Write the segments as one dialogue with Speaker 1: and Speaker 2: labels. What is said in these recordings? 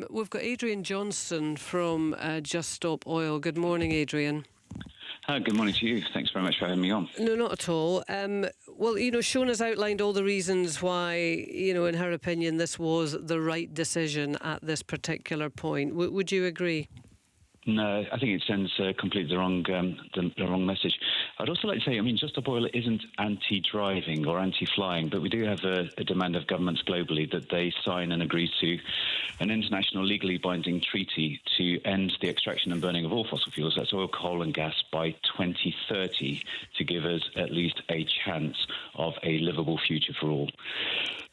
Speaker 1: We've got Adrian Johnson from Just Stop Oil. Good morning, Adrian.
Speaker 2: Good morning to you. Thanks very much for having me on.
Speaker 1: No, not at all. Well, Shauna's outlined all the reasons why, in her opinion, this was the right decision at this particular point. Would you agree?
Speaker 2: No, I think it sends completely the wrong message. I'd also like to say, Just Stop Oil isn't anti-driving or anti-flying, but we do have a demand of governments globally that they sign and agree to an international legally binding treaty to end the extraction and burning of all fossil fuels, that's oil, coal and gas, by 2030 to give us at least a chance of a livable future for all.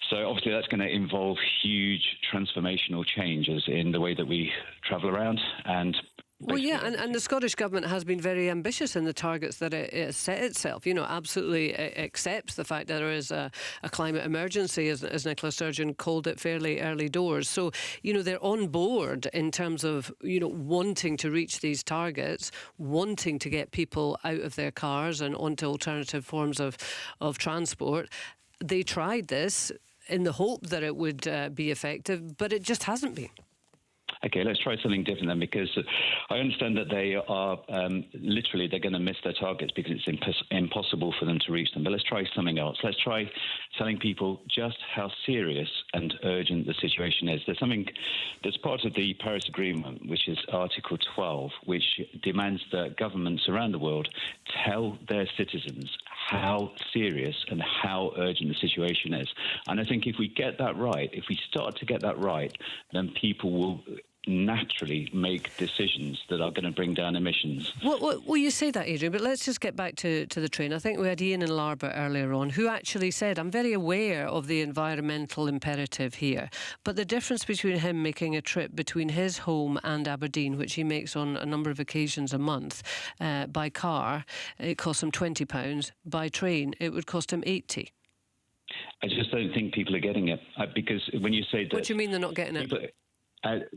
Speaker 2: So obviously that's going to involve huge transformational changes in the way that we travel around and...
Speaker 1: Well, yeah, and the Scottish Government has been very ambitious in the targets that it has set itself. Absolutely accepts the fact that there is a climate emergency, as Nicola Sturgeon called it, fairly early doors. So, they're on board in terms of, wanting to reach these targets, wanting to get people out of their cars and onto alternative forms of transport. They tried this in the hope that it would be effective, but it just hasn't been.
Speaker 2: Okay, let's try something different then, because I understand that they are literally they're going to miss their targets because it's impossible for them to reach them. But let's try something else. Let's try telling people just how serious and urgent the situation is. There's something that's part of the Paris Agreement, which is Article 12, which demands that governments around the world tell their citizens how serious and how urgent the situation is. And I think if we get that right, if we start to get that right, then people will naturally make decisions that are going to bring down emissions.
Speaker 1: Well, you say that, Adrian, but let's just get back to the train. I think we had Ian in Larbert earlier on who actually said, I'm very aware of the environmental imperative here, but the difference between him making a trip between his home and Aberdeen, which he makes on a number of occasions a month, by car, it costs him £20. By train, it would cost him £80.
Speaker 2: I just don't think people are getting it, because when you say that...
Speaker 1: What do you mean they're not getting it?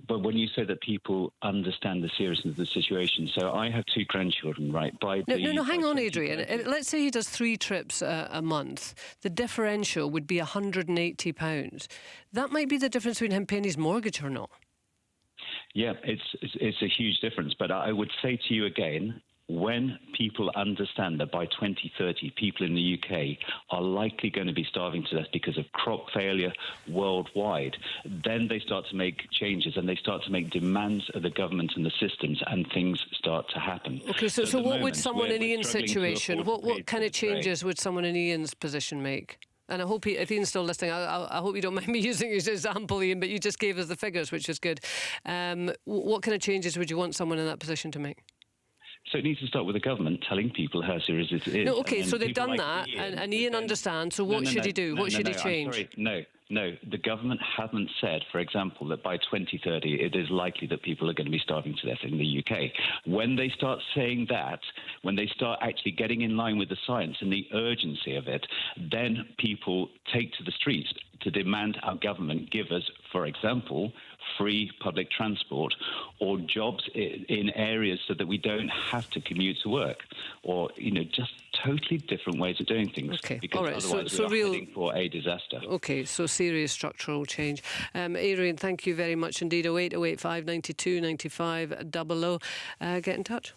Speaker 2: But when you say that people understand the seriousness of the situation, so I have two grandchildren, right?
Speaker 1: No, hang on, Adrian. Let's say he does 3 trips a month. The differential would be £180. That might be the difference between him paying his mortgage or not.
Speaker 2: Yeah, it's a huge difference. But I would say to you again, when people understand that by 2030 people in the UK are likely going to be starving to death because of crop failure worldwide, then they start to make changes and they start to make demands of the government and the systems, and things start to happen.
Speaker 1: Okay, so what would someone in Ian's situation, what kind of changes would someone in Ian's position make? And I hope if Ian's still listening, I hope you don't mind me using his example, Ian, but you just gave us the figures, which is good. What kind of changes would you want someone in that position to make?
Speaker 2: So it needs to start with the government telling people how serious it is.
Speaker 1: No, okay, so they've done that, and Ian understands, so what should he do? What should he change?
Speaker 2: I'm sorry, no, the government hasn't said, for example, that by 2030 it is likely that people are going to be starving to death in the UK. When they start saying that, when they start actually getting in line with the science and the urgency of it, then people take to the streets to demand our government give us, for example, free public transport or jobs in areas so that we don't have to commute to work, or just totally different ways of doing things.
Speaker 1: Okay,
Speaker 2: because
Speaker 1: all right.
Speaker 2: Otherwise
Speaker 1: so
Speaker 2: we are heading for a disaster.
Speaker 1: Okay, so serious structural change. Adrian, thank you very much indeed. 08085 92 95 00. Get in touch.